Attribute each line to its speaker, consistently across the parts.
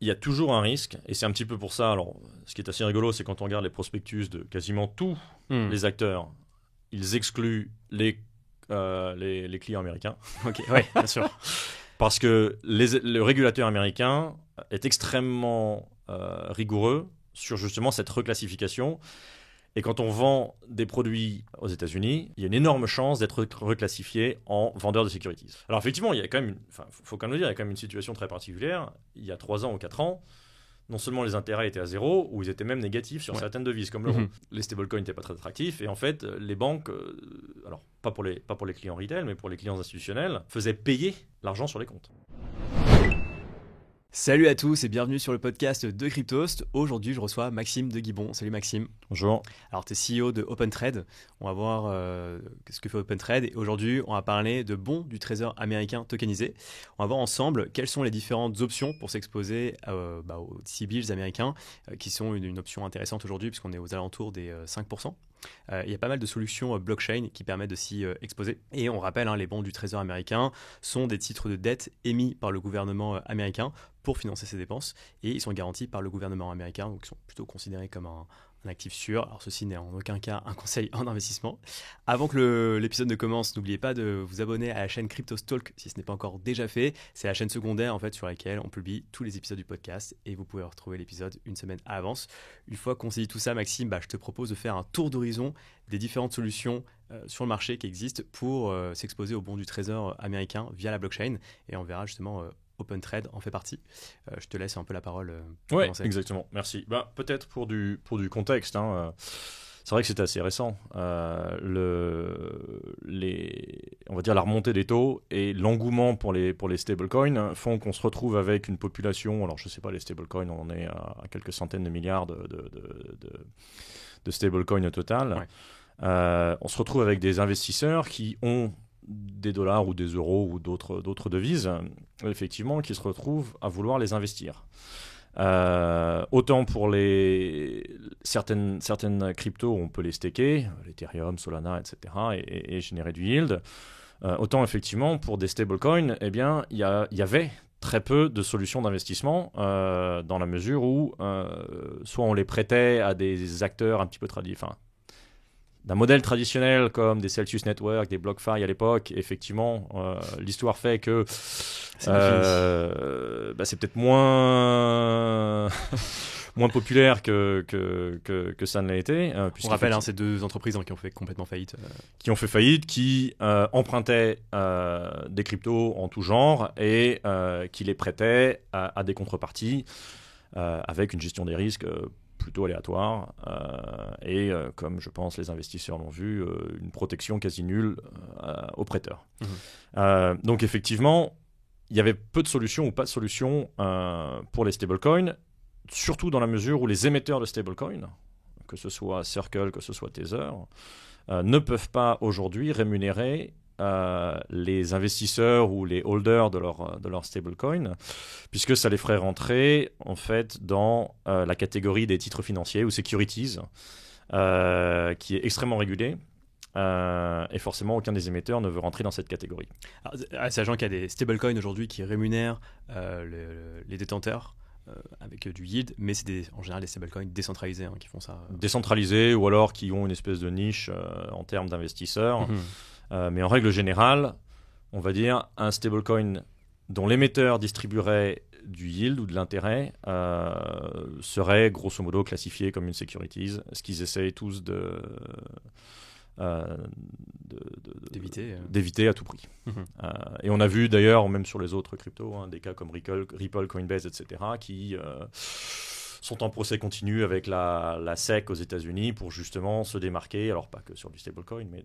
Speaker 1: il y a toujours un risque, et c'est un petit peu pour ça. Alors, ce qui est assez rigolo, c'est quand on regarde les prospectus de quasiment tous les acteurs, ils excluent les clients américains.
Speaker 2: Ok, ouais, bien sûr.
Speaker 1: Parce que le régulateur américain est extrêmement rigoureux sur justement cette reclassification. Et quand on vend des produits aux États-Unis, il y a une énorme chance d'être reclassifié en vendeur de securities. Alors effectivement, il y a quand même, faut quand même le dire, il y a quand même une situation très particulière. Il y a 3 ans ou 4 ans, non seulement les intérêts étaient à zéro, ou ils étaient même négatifs sur certaines devises, comme l'euro. Les stablecoins n'étaient pas très attractifs, et en fait, les banques, alors pas pour les clients retail, mais pour les clients institutionnels, faisaient payer l'argent sur les comptes.
Speaker 2: Salut à tous et bienvenue sur le podcast de Cryptost. Aujourd'hui, je reçois Maxime de Guibon. Salut Maxime.
Speaker 1: Bonjour.
Speaker 2: Alors, tu es CEO de OpenTrade. On va voir ce que fait OpenTrade. Et aujourd'hui, on va parler de bons du trésor américain tokenisé. On va voir ensemble quelles sont les différentes options pour s'exposer aux T-bills américains qui sont une option intéressante aujourd'hui puisqu'on est aux alentours des 5%. Il y a pas mal de solutions blockchain qui permettent de s'y exposer. Et on rappelle, les bons du trésor américain sont des titres de dette émis par le gouvernement américain pour financer ses dépenses. Et ils sont garantis par le gouvernement américain, donc ils sont plutôt considérés comme un actif sûr. Alors ceci n'est en aucun cas un conseil en investissement. Avant que l'épisode ne commence, n'oubliez pas de vous abonner à la chaîne Cryptostalk si ce n'est pas encore déjà fait. C'est la chaîne secondaire en fait sur laquelle on publie tous les épisodes du podcast et vous pouvez retrouver l'épisode une semaine à l'avance. Une fois qu'on s'est dit tout ça, Maxime, je te propose de faire un tour d'horizon des différentes solutions sur le marché qui existent pour s'exposer aux bons du trésor américain via la blockchain, et on verra justement OpenTrade en fait partie. Je te laisse un peu la parole.
Speaker 1: Oui, exactement. Merci. Peut-être pour du contexte, c'est vrai que c'était assez récent. On va dire la remontée des taux et l'engouement pour les stablecoins font qu'on se retrouve avec une population. Alors je ne sais pas, les stablecoins, on en est à quelques centaines de milliards de stablecoins au total.
Speaker 2: Ouais.
Speaker 1: On se retrouve avec des investisseurs qui ont des dollars ou des euros ou d'autres devises, effectivement, qui se retrouvent à vouloir les investir. Autant pour certaines cryptos, on peut les staker, l'Ethereum, Solana, etc., et générer du yield. Autant, effectivement, pour des stablecoins, il y avait très peu de solutions d'investissement dans la mesure où soit on les prêtait à des acteurs un petit peu d'un modèle traditionnel comme des Celsius Network, des BlockFi à l'époque. Effectivement, l'histoire fait que c'est peut-être moins populaire que ça ne l'a été.
Speaker 2: On rappelle ces deux entreprises qui ont fait complètement faillite.
Speaker 1: Qui ont fait faillite, qui empruntaient des cryptos en tout genre et qui les prêtaient à des contreparties avec une gestion des risques plutôt aléatoire et comme je pense les investisseurs l'ont vu, une protection quasi nulle aux prêteurs. Donc effectivement, il y avait peu de solutions ou pas de solutions pour les stablecoins, surtout dans la mesure où les émetteurs de stablecoins, que ce soit Circle, que ce soit Tether, ne peuvent pas aujourd'hui rémunérer les investisseurs ou les holders de leur stablecoin, puisque ça les ferait rentrer en fait dans la catégorie des titres financiers ou securities, qui est extrêmement régulée. Et forcément, aucun des émetteurs ne veut rentrer dans cette catégorie.
Speaker 2: Alors, sachant qu'il y a des stablecoins aujourd'hui qui rémunèrent les détenteurs avec du yield, mais c'est en général des stablecoins décentralisés qui font ça.
Speaker 1: Décentralisés ou alors qui ont une espèce de niche en termes d'investisseurs. Mais en règle générale, on va dire un stablecoin dont l'émetteur distribuerait du yield ou de l'intérêt serait grosso modo classifié comme une securities, ce qu'ils essayent tous d'éviter à tout prix. Et on a vu d'ailleurs, même sur les autres cryptos, des cas comme Ripple, Coinbase, etc., qui sont en procès continu avec la SEC aux États-Unis pour justement se démarquer, alors pas que sur du stablecoin, mais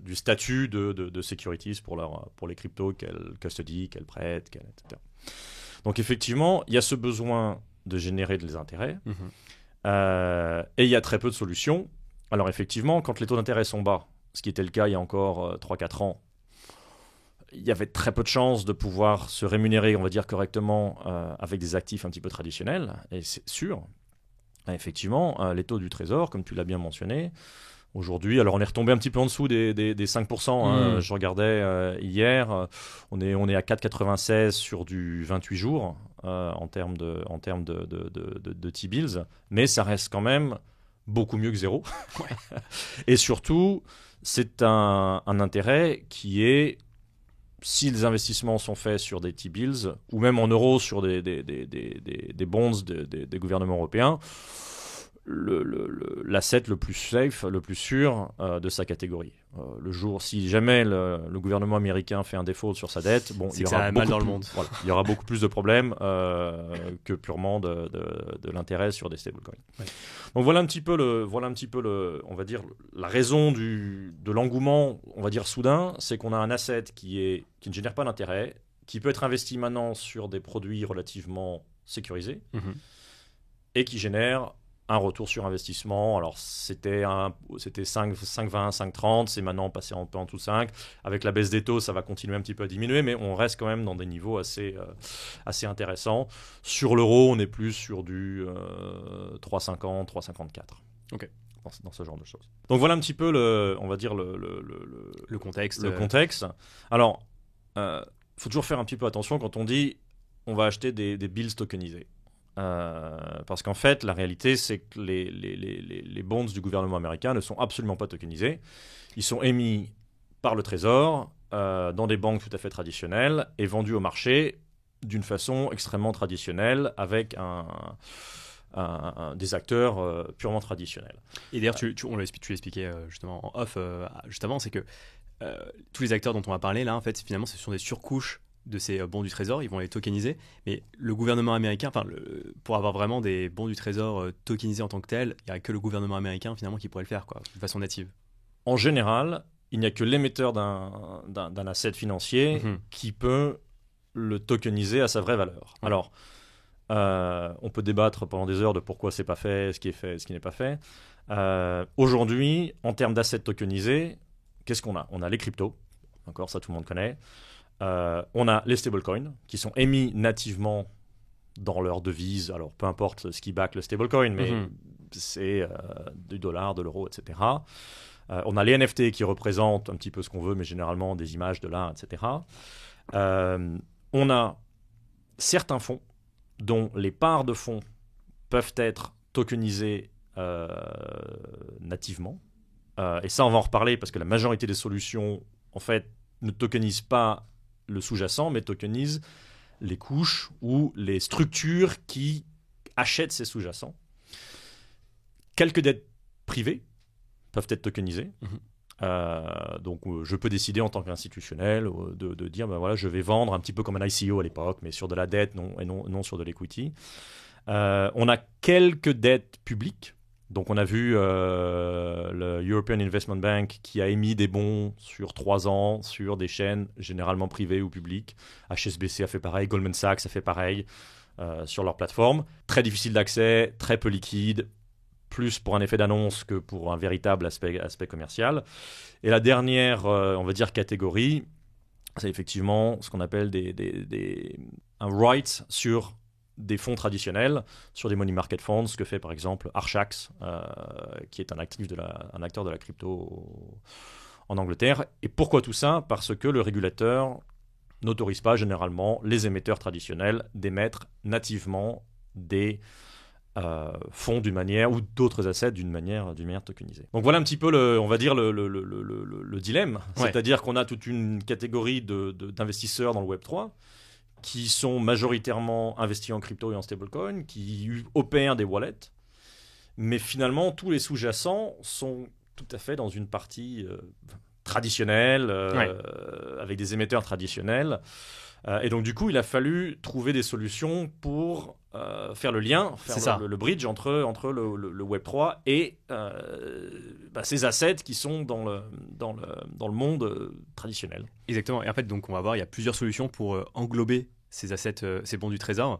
Speaker 1: du statut de securities pour les cryptos qu'elles custodient, qu'elles prêtent, etc. Donc effectivement, il y a ce besoin de générer des intérêts et il y a très peu de solutions. Alors effectivement, quand les taux d'intérêt sont bas, ce qui était le cas il y a encore 3-4 ans, il y avait très peu de chances de pouvoir se rémunérer, on va dire, correctement avec des actifs un petit peu traditionnels. Et c'est sûr, effectivement, les taux du trésor, comme tu l'as bien mentionné, aujourd'hui, alors on est retombé un petit peu en dessous des 5%. Je regardais hier, on est à 4,96 sur du 28 jours. en termes de T-bills, mais ça reste quand même beaucoup mieux que zéro.
Speaker 2: Ouais.
Speaker 1: Et surtout, c'est un intérêt qui est, si les investissements sont faits sur des T-bills, ou même en euros sur des bonds des gouvernements européens, l'asset le plus safe, le plus sûr de sa catégorie. Le jour, si jamais le gouvernement américain fait un défaut sur sa dette, bon,
Speaker 2: il y aura mal dans le monde.
Speaker 1: Voilà, il y aura beaucoup plus de problèmes que purement de l'intérêt sur des stablecoins. Ouais. Donc voilà un petit peu on va dire la raison de l'engouement, on va dire soudain, c'est qu'on a un asset qui ne génère pas d'intérêt, qui peut être investi maintenant sur des produits relativement sécurisés et qui génère un retour sur investissement. Alors c'était 5,20, 5,30, c'est maintenant passé un peu en dessous de 5. Avec la baisse des taux, ça va continuer un petit peu à diminuer, mais on reste quand même dans des niveaux assez intéressants. Sur l'euro, on est plus sur du 3,50, 3,54.
Speaker 2: Ok.
Speaker 1: Dans ce genre de choses. Donc voilà un petit peu le
Speaker 2: contexte.
Speaker 1: Le contexte. Alors, faut toujours faire un petit peu attention quand on dit on va acheter des bills tokenisés. Parce qu'en fait, la réalité, c'est que les bonds du gouvernement américain ne sont absolument pas tokenisés. Ils sont émis par le Trésor dans des banques tout à fait traditionnelles et vendus au marché d'une façon extrêmement traditionnelle avec des acteurs purement traditionnels.
Speaker 2: Et d'ailleurs, tu l'expliquais justement en off juste avant, c'est que tous les acteurs dont on va parler là, en fait, finalement, ce sont des surcouches de ces bons du Trésor, ils vont les tokeniser, mais le gouvernement américain, pour avoir vraiment des bons du Trésor tokenisés en tant que tel, il n'y a que le gouvernement américain finalement qui pourrait le faire, quoi, de façon native.
Speaker 1: En général, il n'y a que l'émetteur d'un asset financier qui peut le tokeniser à sa vraie valeur. Ouais. Alors, on peut débattre pendant des heures de pourquoi c'est pas fait, ce qui est fait, ce qui n'est pas fait. Aujourd'hui, en termes d'assets tokenisés, qu'est-ce qu'on a ? On a les cryptos, encore, ça tout le monde connaît. On a les stablecoins qui sont émis nativement dans leur devise. Alors, peu importe ce qui back le stablecoin, mais c'est du dollar, de l'euro, etc. On a les NFT qui représentent un petit peu ce qu'on veut, mais généralement des images de l'art, etc. On a certains fonds dont les parts de fonds peuvent être tokenisées nativement. Et ça, on va en reparler parce que la majorité des solutions, en fait, ne tokenisent pas le sous-jacent, mais tokenise les couches ou les structures qui achètent ces sous-jacents. Quelques dettes privées peuvent être tokenisées. Donc, je peux décider en tant qu'institutionnel de dire, ben voilà, je vais vendre un petit peu comme un ICO à l'époque, mais sur de la dette et non sur de l'equity. On a quelques dettes publiques. Donc, on a vu le European Investment Bank qui a émis des bons sur 3 ans sur des chaînes généralement privées ou publiques. HSBC a fait pareil, Goldman Sachs a fait pareil sur leur plateforme. Très difficile d'accès, très peu liquide, plus pour un effet d'annonce que pour un véritable aspect commercial. Et la dernière, on va dire, catégorie, c'est effectivement ce qu'on appelle un right sur des fonds traditionnels, sur des money market funds, ce que fait par exemple Archax, qui est un acteur de la crypto en Angleterre. Et pourquoi tout ça ? Parce que le régulateur n'autorise pas généralement les émetteurs traditionnels d'émettre nativement des fonds d'une manière ou d'autres assets d'une manière tokenisée. Donc voilà un petit peu le dilemme, ouais. C'est-à-dire qu'on a toute une catégorie d'investisseurs dans le Web3 qui sont majoritairement investis en crypto et en stablecoin, qui opèrent des wallets, mais finalement tous les sous-jacents sont tout à fait dans une partie traditionnelle, avec des émetteurs traditionnels. Et donc du coup, il a fallu trouver des solutions pour faire le lien, faire le bridge entre le Web3 et ces assets qui sont dans le monde traditionnel.
Speaker 2: Exactement. Et en fait, donc on va voir, il y a plusieurs solutions pour englober ces assets, ces bons du trésor,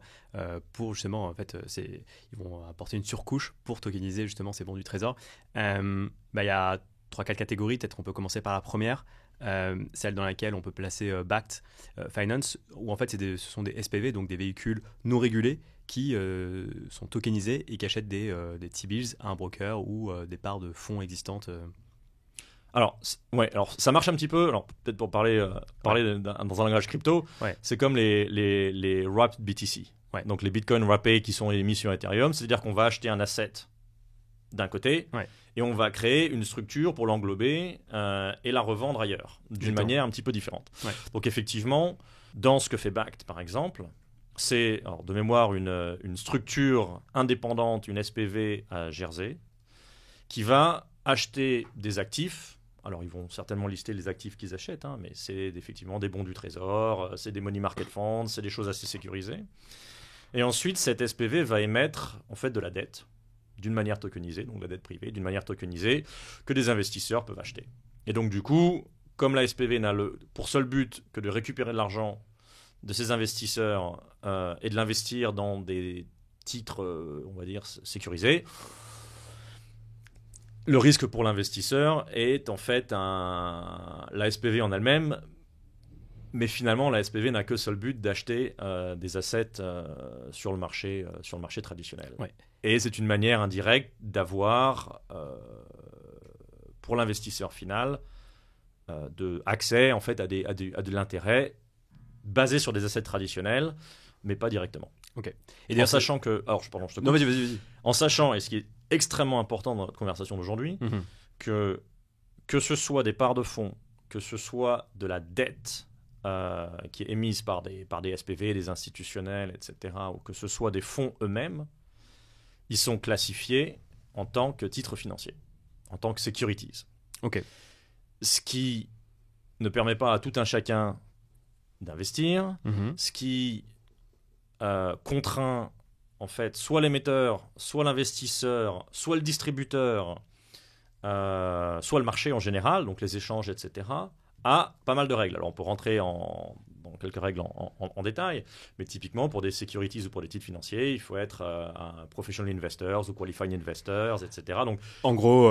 Speaker 2: pour justement, en fait, ils vont apporter une surcouche pour tokeniser justement ces bons du trésor. Il y a 3-4 catégories. Peut-être on peut commencer par la première. Celle dans laquelle on peut placer backed finance, où en fait ce sont des SPV, donc des véhicules non régulés qui sont tokenisés et qui achètent des T-bills à un broker ou des parts de fonds existantes.
Speaker 1: Alors ça marche un petit peu. Alors peut-être pour parler dans un langage crypto, c'est comme les wrapped BTC.
Speaker 2: Ouais.
Speaker 1: Donc les bitcoins wrappés qui sont émis sur Ethereum, c'est-à-dire qu'on va acheter un asset d'un côté et on va créer une structure pour l'englober et la revendre ailleurs d'une manière un petit peu différente.
Speaker 2: Ouais.
Speaker 1: Donc effectivement, dans ce que fait Bakkt par exemple, c'est alors, de mémoire une structure indépendante, une SPV à Jersey, qui va acheter des actifs. Alors, ils vont certainement lister les actifs qu'ils achètent, hein, mais c'est effectivement des bons du trésor, c'est des money market funds, c'est des choses assez sécurisées. Et ensuite, cette SPV va émettre en fait de la dette d'une manière tokenisée, donc la dette privée, d'une manière tokenisée que des investisseurs peuvent acheter. Et donc, du coup, comme la SPV n'a pour seul but que de récupérer de l'argent de ces investisseurs et de l'investir dans des titres, on va dire, sécurisés, le risque pour l'investisseur est en fait la SPV en elle-même, mais finalement la SPV n'a que seul but d'acheter des assets sur le marché traditionnel.
Speaker 2: Ouais.
Speaker 1: Et c'est une manière indirecte d'avoir pour l'investisseur final accès en fait à de l'intérêt basé sur des assets traditionnels, mais pas directement.
Speaker 2: Ok.
Speaker 1: Et en sachant que, alors pardon, je te coupe.
Speaker 2: Non, vas-y.
Speaker 1: En sachant, et ce qui est extrêmement important dans notre conversation d'aujourd'hui, que ce soit des parts de fonds, que ce soit de la dette qui est émise par des SPV, des institutionnels, etc., ou que ce soit des fonds eux-mêmes, ils sont classifiés en tant que titres financiers, en tant que securities.
Speaker 2: Ok.
Speaker 1: Ce qui ne permet pas à tout un chacun d'investir, ce qui contraint en fait soit l'émetteur, soit l'investisseur, soit le distributeur, soit le marché en général, donc les échanges, etc., a pas mal de règles. Alors on peut rentrer dans quelques règles en détail, mais typiquement pour des securities ou pour des titres financiers, il faut être un professional investors ou qualified investors, etc. Donc,
Speaker 2: en gros,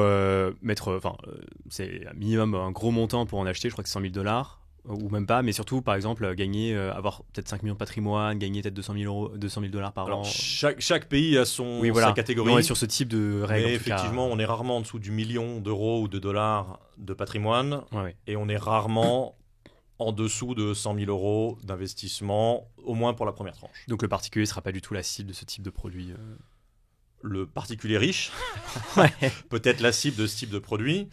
Speaker 2: c'est un minimum un gros montant pour en acheter, je crois que c'est $100 000. Ou même pas, mais surtout, par exemple, avoir peut-être 5 millions de patrimoine, gagner peut-être $200 000 par an.
Speaker 1: Chaque pays a sa catégorie.
Speaker 2: On est sur ce type de règles.
Speaker 1: Mais effectivement, on est rarement en dessous du million d'euros ou de dollars de patrimoine. Et on est rarement en dessous de 100 000 euros d'investissement, au moins pour la première tranche.
Speaker 2: Donc le particulier ne sera pas du tout la cible de ce type de produit.
Speaker 1: Le particulier riche, peut-être la cible de ce type de produit.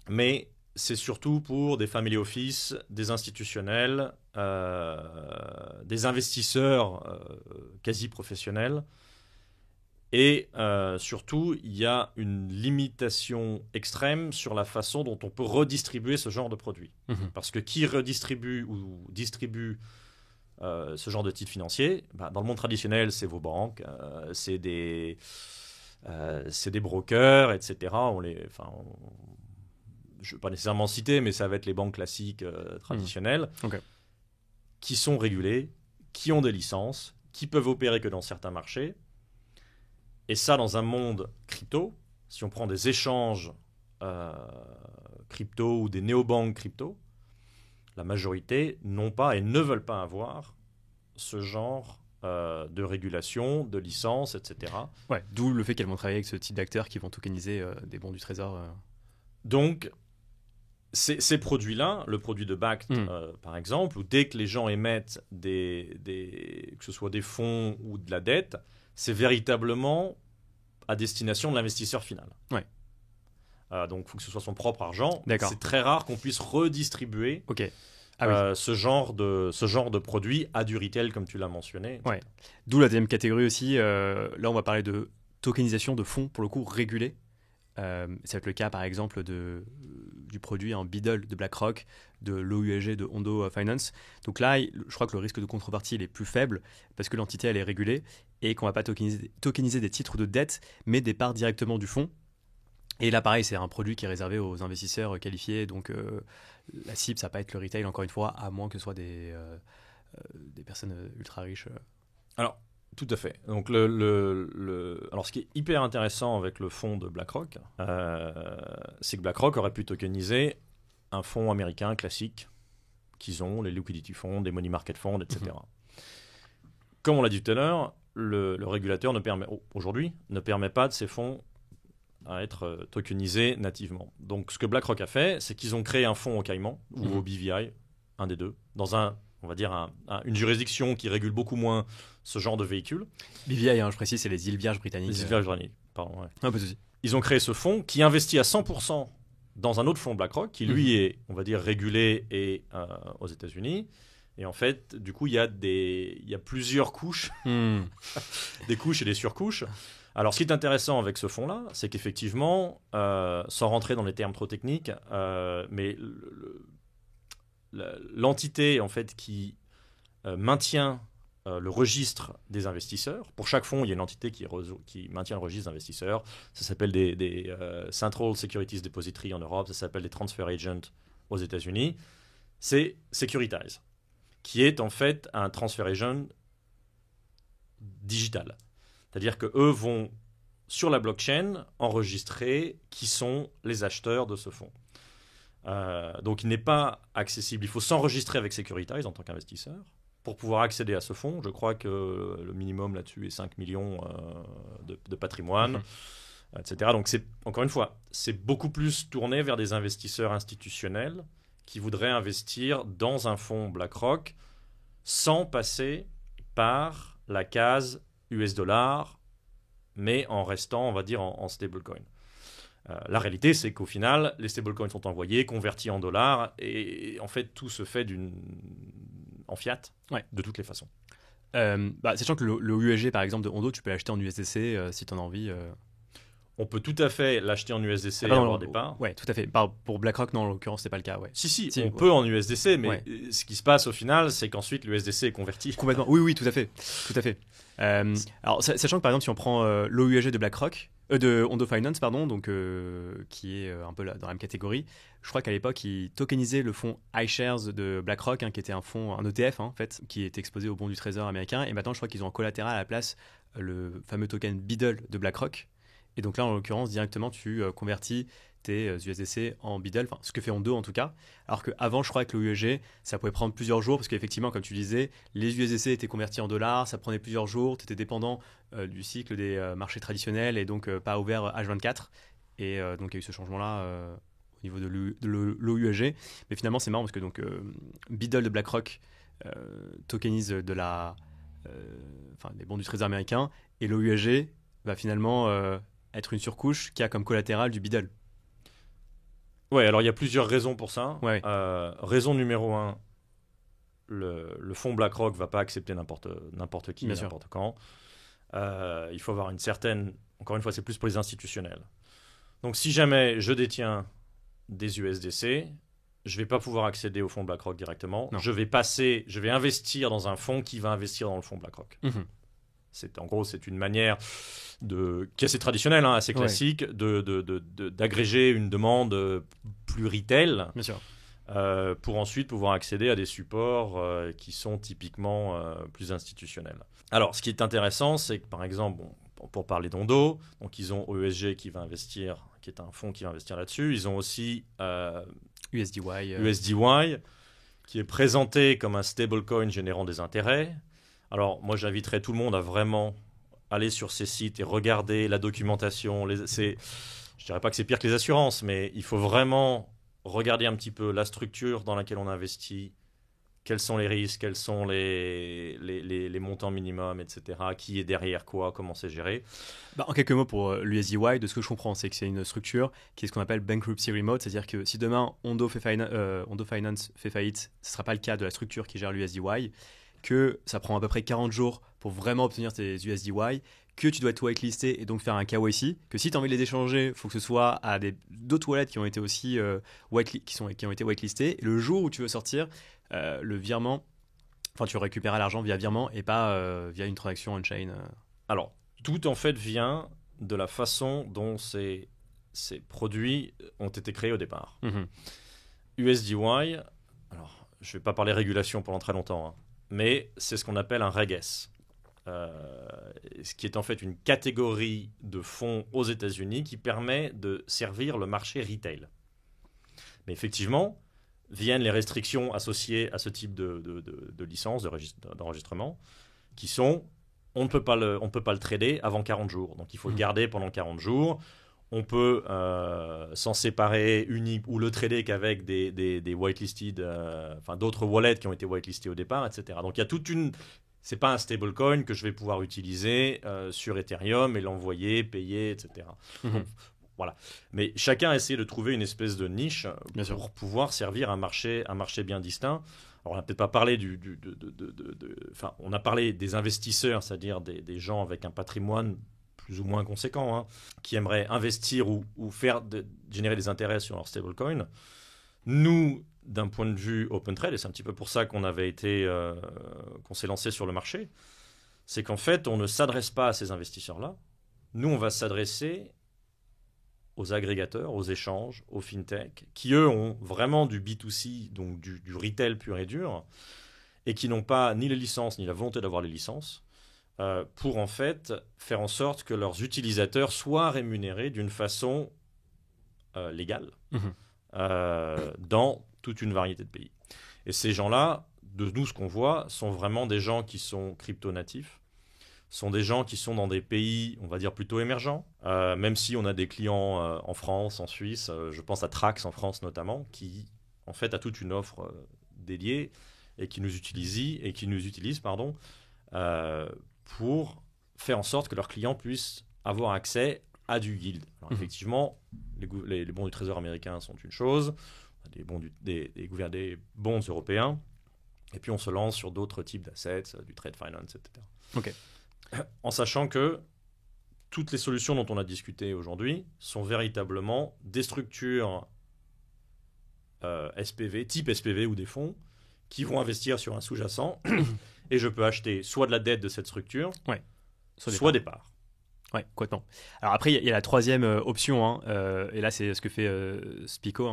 Speaker 1: Mais c'est surtout pour des family office, des institutionnels, des investisseurs quasi professionnels. Et surtout, il y a une limitation extrême sur la façon dont on peut redistribuer ce genre de produit. Parce que qui redistribue ou distribue ce genre de titres financiers, dans le monde traditionnel, c'est vos banques, c'est des brokers, etc. Je ne veux pas nécessairement citer, mais ça va être les banques classiques traditionnelles, qui sont régulées, qui ont des licences, qui peuvent opérer que dans certains marchés. Et ça, dans un monde crypto, si on prend des échanges crypto ou des néobanques crypto, la majorité n'ont pas et ne veulent pas avoir ce genre de régulation, de licence, etc.
Speaker 2: Ouais, d'où le fait qu'elles vont travailler avec ce type d'acteurs qui vont tokeniser des bons du trésor.
Speaker 1: Donc, ces produits-là, le produit de Bakkt, par exemple, où dès que les gens émettent que ce soit des fonds ou de la dette, c'est véritablement à destination de l'investisseur final.
Speaker 2: Ouais.
Speaker 1: Donc, il faut que ce soit son propre argent.
Speaker 2: D'accord.
Speaker 1: C'est très rare qu'on puisse redistribuer ce genre de produit à du retail, comme tu l'as mentionné.
Speaker 2: Ouais. D'où la deuxième catégorie aussi. Là, on va parler de tokenisation de fonds, pour le coup, régulés. Ça va être le cas, par exemple, du produit en Beedle de BlackRock, de l'OUSG de Hondo Finance. Donc là, je crois que le risque de contrepartie il est plus faible parce que l'entité elle est régulée et qu'on ne va pas tokeniser des titres de dette, mais des parts directement du fonds. Et là, pareil, c'est un produit qui est réservé aux investisseurs qualifiés. Donc la cible, ça ne va pas être le retail, encore une fois, à moins que ce soit des personnes ultra riches.
Speaker 1: Alors, tout à fait. Donc, alors, ce qui est hyper intéressant avec le fonds de BlackRock, c'est que BlackRock aurait pu tokeniser un fonds américain classique qu'ils ont, les liquidity funds, des money market funds, etc. Comme on l'a dit tout à l'heure, le régulateur aujourd'hui ne permet pas de ces fonds à être tokenisés nativement. Donc, ce que BlackRock a fait, c'est qu'ils ont créé un fonds au Caïman ou au BVI, un des deux, dans un on va dire, une juridiction qui régule beaucoup moins ce genre de véhicules.
Speaker 2: BVI, je précise, c'est les îles Vierges britanniques.
Speaker 1: Les îles Vierges britanniques, pardon. Ouais.
Speaker 2: Pas de souci.
Speaker 1: Ils ont créé ce fonds qui investit à 100% dans un autre fonds BlackRock qui, lui, est, on va dire, régulé aux États-Unis. Et en fait, du coup, il y a plusieurs couches, des couches et des surcouches. Alors, ce qui est intéressant avec ce fonds-là, c'est qu'effectivement, sans rentrer dans les termes trop techniques, mais l'entité en fait qui maintient le registre des investisseurs. Pour chaque fonds, il y a une entité qui maintient le registre d'investisseurs. Ça s'appelle des Central Securities Depository en Europe, ça s'appelle des Transfer Agents aux États-Unis. C'est Securitize, qui est en fait un transfer agent digital. C'est-à-dire qu'eux vont, sur la blockchain, enregistrer qui sont les acheteurs de ce fonds. Donc, il n'est pas accessible. Il faut s'enregistrer avec Securitize en tant qu'investisseur pour pouvoir accéder à ce fonds. Je crois que le minimum là-dessus est 5 millions de patrimoine, etc. Donc, encore une fois, c'est beaucoup plus tourné vers des investisseurs institutionnels qui voudraient investir dans un fonds BlackRock sans passer par la case US dollar, mais en restant, on va dire, en stablecoin. La réalité, c'est qu'au final, les stablecoins sont envoyés, convertis en dollars, et en fait, tout se fait en fiat, de toutes les façons.
Speaker 2: Sachant que le USG, par exemple, de Hondo, tu peux l'acheter en USDC si tu en as envie.
Speaker 1: On peut tout à fait l'acheter en USDC et avoir des parts.
Speaker 2: Oui, tout à fait. Pour BlackRock, non, en l'occurrence, c'est pas le cas. Ouais.
Speaker 1: Si, on peut en USDC, mais ce qui se passe au final, c'est qu'ensuite l'USDC est converti.
Speaker 2: Complètement. Oui, tout à fait. Alors, sachant que par exemple, si on prend l'OUSG de BlackRock, de Hondo Finance, pardon, donc, qui est un peu dans la même catégorie, je crois qu'à l'époque, ils tokenisaient le fonds iShares de BlackRock, qui était un ETF, en fait, qui était exposé au bon du Trésor américain. Et maintenant, je crois qu'ils ont en collatéral à la place le fameux token BUIDL de BlackRock. Et donc là, en l'occurrence, directement, tu convertis tes USDC en BUIDL, enfin, ce que fait Hondo en tout cas. Alors qu'avant, je crois que le USG, ça pouvait prendre plusieurs jours, parce qu'effectivement, comme tu disais, les USDC étaient convertis en dollars, ça prenait plusieurs jours, tu étais dépendant du cycle des marchés traditionnels et donc pas ouvert H24. Et donc, il y a eu ce changement-là au niveau de l'OUSG. Mais finalement, c'est marrant parce que donc, BUIDL de BlackRock tokenise des bons du Trésor américain, et l'OUSG va finalement être une surcouche qui a comme collatéral du BUIDL.
Speaker 1: Ouais, alors il y a plusieurs raisons pour ça.
Speaker 2: Ouais.
Speaker 1: Raison numéro 1, le fonds BlackRock ne va pas accepter n'importe qui,
Speaker 2: Bien
Speaker 1: n'importe quand. Il faut avoir une certaine... Encore une fois, c'est plus pour les institutionnels. Donc si jamais je détiens des USDC, je ne vais pas pouvoir accéder au fonds BlackRock directement.
Speaker 2: Non.
Speaker 1: Je vais investir dans un fonds qui va investir dans le fonds BlackRock. En gros, c'est une manière qui est assez traditionnelle, assez classique, d'agréger une demande plus retail.
Speaker 2: Bien sûr.
Speaker 1: Pour ensuite pouvoir accéder à des supports qui sont typiquement plus institutionnels. Alors, ce qui est intéressant, c'est que, par exemple, pour parler d'Hondo, donc ils ont ESG qui va investir, qui est un fonds qui va investir là-dessus. Ils ont aussi USDY, qui est présenté comme un stablecoin générant des intérêts. Alors, moi, j'inviterais tout le monde à vraiment aller sur ces sites et regarder la documentation. Je ne dirais pas que c'est pire que les assurances, mais il faut vraiment regarder un petit peu la structure dans laquelle on investit, quels sont les risques, quels sont les montants minimums, etc. Qui est derrière quoi, comment c'est géré.
Speaker 2: En quelques mots pour l'USDY, de ce que je comprends, c'est que c'est une structure qui est ce qu'on appelle bankruptcy remote, c'est-à-dire que si demain Hondo Finance fait faillite, ce ne sera pas le cas de la structure qui gère l'USDY, que ça prend à peu près 40 jours pour vraiment obtenir tes USDY, que tu dois être whitelisté et donc faire un KYC, que si tu as envie de les échanger, il faut que ce soit à d'autres wallets qui ont été aussi qui ont été whitelistés. Et le jour où tu veux sortir, le virement, tu récupéreras l'argent via virement et pas via une transaction on-chain.
Speaker 1: Alors, tout en fait vient de la façon dont ces produits ont été créés au départ. USDY, alors je ne vais pas parler régulation pendant très longtemps, mais c'est ce qu'on appelle un Reg S, ce qui est en fait une catégorie de fonds aux États-Unis qui permet de servir le marché retail. Mais effectivement, viennent les restrictions associées à ce type de licence, d'enregistrement, qui sont on ne peut pas le trader avant 40 jours. Donc il faut le garder pendant 40 jours. on peut s'en séparer ou le trader qu'avec des whitelisted, enfin d'autres wallets qui ont été whitelistés au départ, etc. Donc il y a toute une... C'est pas un stablecoin que je vais pouvoir utiliser sur Ethereum et l'envoyer, payer, etc. Donc, voilà. Mais chacun a essayé de trouver une espèce de niche pour pouvoir servir un marché bien distinct. Alors, on n'a peut-être pas parlé enfin, on a parlé des investisseurs, c'est-à-dire des gens avec un patrimoine plus ou moins conséquent, hein, qui aimeraient investir ou générer des intérêts sur leur stablecoin. Nous, d'un point de vue OpenTrade, et c'est un petit peu pour ça qu'on s'est lancé sur le marché, c'est qu'en fait, on ne s'adresse pas à ces investisseurs-là. Nous, on va s'adresser aux agrégateurs, aux échanges, aux fintech, qui eux ont vraiment du B2C, donc du retail pur et dur, et qui n'ont pas ni les licences ni la volonté d'avoir les licences, pour en fait faire en sorte que leurs utilisateurs soient rémunérés d'une façon légale dans toute une variété de pays. Et ces gens-là, de nous ce qu'on voit, sont vraiment des gens qui sont crypto-natifs, sont des gens qui sont dans des pays, on va dire, plutôt émergents, même si on a des clients en France, en Suisse, je pense à Trax en France notamment, qui en fait a toute une offre dédiée et qui nous utilise pour faire en sorte que leurs clients puissent avoir accès à du yield. Alors, effectivement, les bons du Trésor américain sont une chose, des bons européens, et puis on se lance sur d'autres types d'assets, du trade finance, etc.
Speaker 2: Ok.
Speaker 1: En sachant que toutes les solutions dont on a discuté aujourd'hui sont véritablement des structures SPV, type SPV ou des fonds, qui vont investir sur un sous-jacent et je peux acheter soit de la dette de cette structure, soit des parts.
Speaker 2: Ouais, complètement. Alors après, il y a la troisième option, hein, et là c'est ce que fait Spyco,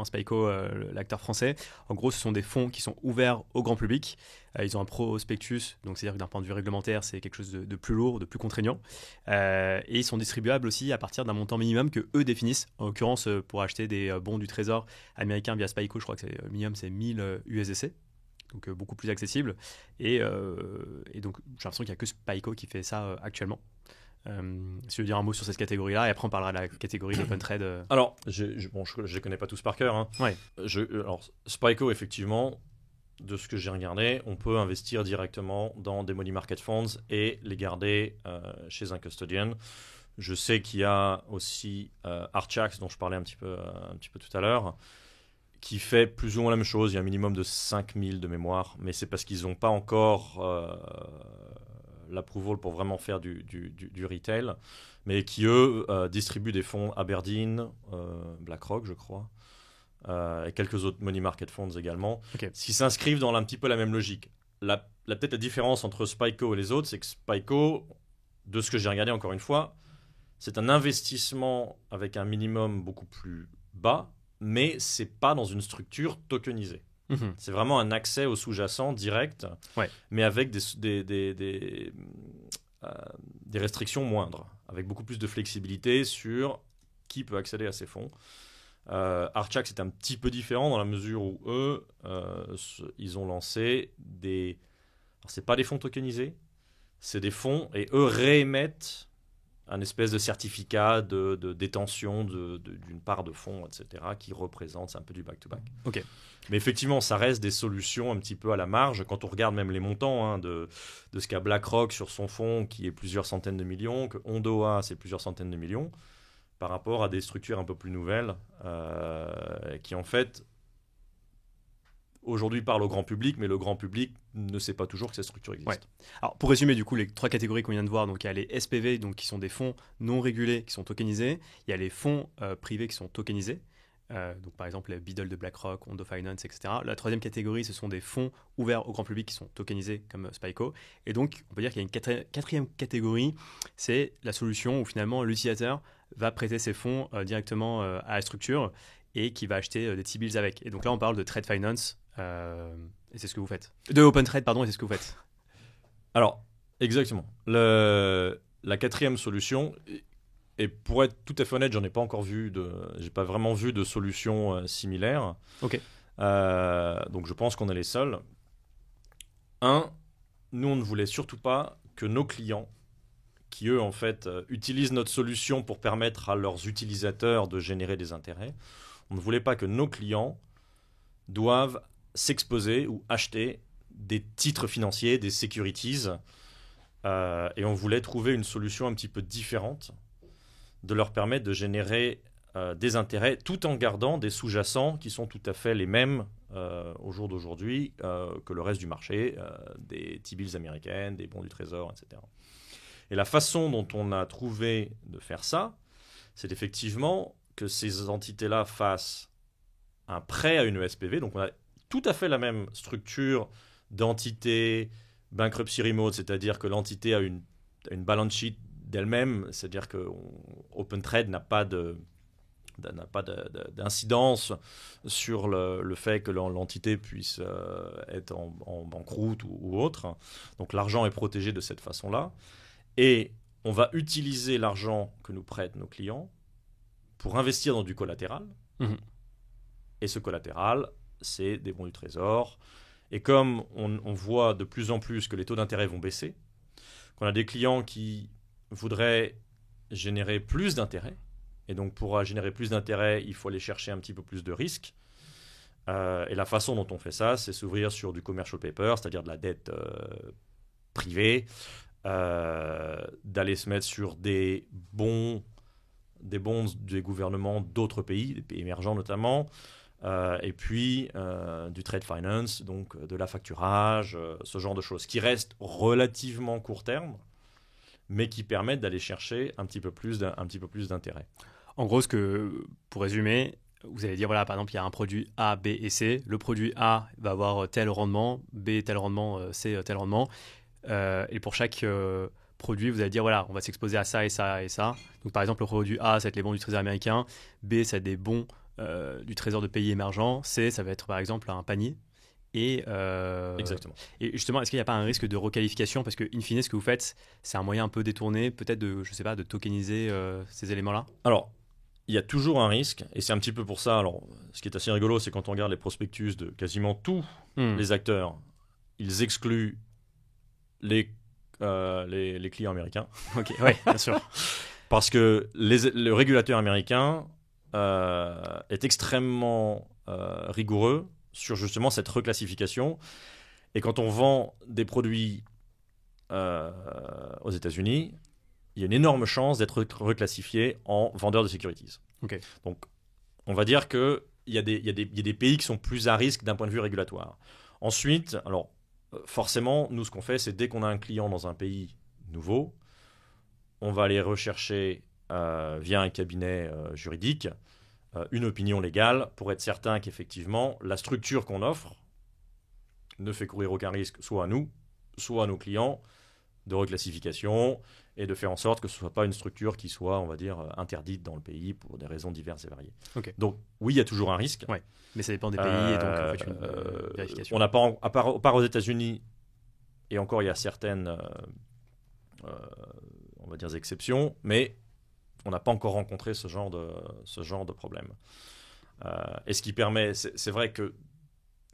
Speaker 2: l'acteur français. En gros, ce sont des fonds qui sont ouverts au grand public. Ils ont un prospectus, donc c'est-à-dire que d'un point de vue réglementaire, c'est quelque chose de plus lourd, de plus contraignant. Et ils sont distribuables aussi à partir d'un montant minimum que eux définissent. En l'occurrence, pour acheter des bons du Trésor américain via Spyco, je crois que le minimum c'est 1000 USDC. Donc beaucoup plus accessible. Et donc j'ai l'impression qu'il n'y a que Spyco qui fait ça actuellement. Si je veux dire un mot sur cette catégorie-là, et après on parlera de la catégorie d'OpenTrade.
Speaker 1: Alors, je ne connais pas tous par cœur. Hein.
Speaker 2: Ouais.
Speaker 1: Alors, Spyco, effectivement, de ce que j'ai regardé, on peut investir directement dans des money market funds et les garder chez un custodian. Je sais qu'il y a aussi Archax, dont je parlais un petit peu tout à l'heure, qui fait plus ou moins la même chose. Il y a un minimum de 5000 de mémoire, mais c'est parce qu'ils n'ont pas encore l'approval pour vraiment faire du retail, mais qui, eux, distribuent des fonds Aberdeen, BlackRock, je crois, et quelques autres money market funds également, qui s'inscrivent dans un petit peu la même logique. Peut-être la différence entre Spyco et les autres, c'est que Spyco, de ce que j'ai regardé encore une fois, c'est un investissement avec un minimum beaucoup plus bas, mais c'est pas dans une structure tokenisée. C'est vraiment un accès au sous-jacent direct, mais avec des restrictions moindres, avec beaucoup plus de flexibilité sur qui peut accéder à ces fonds. Archax est un petit peu différent dans la mesure où eux, ils ont lancé des... Alors, c'est pas des fonds tokenisés, c'est des fonds, et eux réémettent un espèce de certificat de détention d'une part de fonds, etc., qui représente, c'est un peu du back-to-back.
Speaker 2: Ok.
Speaker 1: Mais effectivement, ça reste des solutions un petit peu à la marge. Quand on regarde même les montants de ce qu'a BlackRock sur son fonds, qui est plusieurs centaines de millions, que Ondoa, c'est plusieurs centaines de millions, par rapport à des structures un peu plus nouvelles, qui en fait, aujourd'hui parlent au grand public, mais le grand public ne sait pas toujours que ces structures existent.
Speaker 2: Ouais. Alors, pour résumer, du coup, les trois catégories qu'on vient de voir, donc il y a les SPV, donc, qui sont des fonds non régulés, qui sont tokenisés. Il y a les fonds privés qui sont tokenisés. Donc par exemple les Beadle de BlackRock, Ondo Finance, etc. La troisième catégorie, ce sont des fonds ouverts au grand public qui sont tokenisés comme Spyco. Et donc on peut dire qu'il y a une quatrième catégorie, c'est la solution où finalement l'utilisateur va prêter ses fonds directement à la structure et qui va acheter des T-bills avec. Et donc là on parle de trade finance et c'est ce que vous faites. De OpenTrade, pardon, et c'est ce que vous faites.
Speaker 1: Alors exactement. La quatrième solution... Et pour être tout à fait honnête, j'ai pas vraiment vu de solution similaire.
Speaker 2: Ok.
Speaker 1: Donc je pense qu'on est les seuls. Nous on ne voulait surtout pas que nos clients qui eux, en fait, utilisent notre solution pour permettre à leurs utilisateurs de générer des intérêts. On ne voulait pas que nos clients doivent s'exposer ou acheter des titres financiers, des securities, et on voulait trouver une solution un petit peu différente de leur permettre de générer des intérêts tout en gardant des sous-jacents qui sont tout à fait les mêmes au jour d'aujourd'hui que le reste du marché, des T-bills américaines, des bons du trésor, etc. Et la façon dont on a trouvé de faire ça, c'est effectivement que ces entités-là fassent un prêt à une ESPV. Donc on a tout à fait la même structure d'entité, bankruptcy remote, c'est-à-dire que l'entité a une balance sheet d'elle-même, c'est-à-dire que OpenTrade n'a pas d'incidence sur le fait que l'entité puisse être en banqueroute ou autre. Donc l'argent est protégé de cette façon-là. Et on va utiliser l'argent que nous prêtent nos clients pour investir dans du collatéral. Et ce collatéral, c'est des bons du trésor. Et comme on voit de plus en plus que les taux d'intérêt vont baisser, qu'on a des clients qui voudraient générer plus d'intérêt, et donc pour générer plus d'intérêt, il faut aller chercher un petit peu plus de risques. Et la façon dont on fait ça, c'est s'ouvrir sur du commercial paper, c'est-à-dire de la dette privée, d'aller se mettre sur des bonds des gouvernements d'autres pays, des pays émergents notamment, et puis du trade finance, donc de l'affacturage, ce genre de choses, qui restent relativement court terme, mais qui permettent d'aller chercher un petit peu plus d'intérêt.
Speaker 2: En gros, pour résumer, vous allez dire, voilà, par exemple, il y a un produit A, B et C. Le produit A va avoir tel rendement, B tel rendement, C tel rendement. Et pour chaque produit, vous allez dire, voilà, on va s'exposer à ça et ça et ça. Donc, par exemple, le produit A, ça va être les bons du trésor américain. B, ça va être des bons du trésor de pays émergents. C, ça va être, par exemple, un panier.
Speaker 1: Exactement.
Speaker 2: Et justement, est-ce qu'il n'y a pas un risque de requalification? Parce que, in fine, ce que vous faites, c'est un moyen un peu détourné, peut-être je sais pas, de tokeniser ces éléments-là?
Speaker 1: Alors, il y a toujours un risque, et c'est un petit peu pour ça. Alors, ce qui est assez rigolo, c'est quand on regarde les prospectus de quasiment tous les acteurs, ils excluent les clients américains.
Speaker 2: Ok, oui, bien sûr.
Speaker 1: Parce que le régulateur américain est extrêmement rigoureux sur justement cette reclassification. Et quand on vend des produits aux États-Unis, il y a une énorme chance d'être reclassifié en vendeur de securities.
Speaker 2: Okay.
Speaker 1: Donc, on va dire qu'il y a des pays qui sont plus à risque d'un point de vue régulatoire. Ensuite, alors, forcément, nous, ce qu'on fait, c'est dès qu'on a un client dans un pays nouveau, on va aller rechercher via un cabinet juridique une opinion légale pour être certain qu'effectivement, la structure qu'on offre ne fait courir aucun risque, soit à nous, soit à nos clients, de reclassification, et de faire en sorte que ce ne soit pas une structure qui soit, on va dire, interdite dans le pays pour des raisons diverses et variées.
Speaker 2: Okay.
Speaker 1: Donc, oui, il y a toujours un risque.
Speaker 2: Ouais. Mais ça dépend des pays, et donc en fait, une vérification.
Speaker 1: On n'a pas, à part aux États-Unis, et encore, il y a certaines, on va dire, exceptions, mais on n'a pas encore rencontré ce genre de problème. Et ce qui permet, c'est vrai que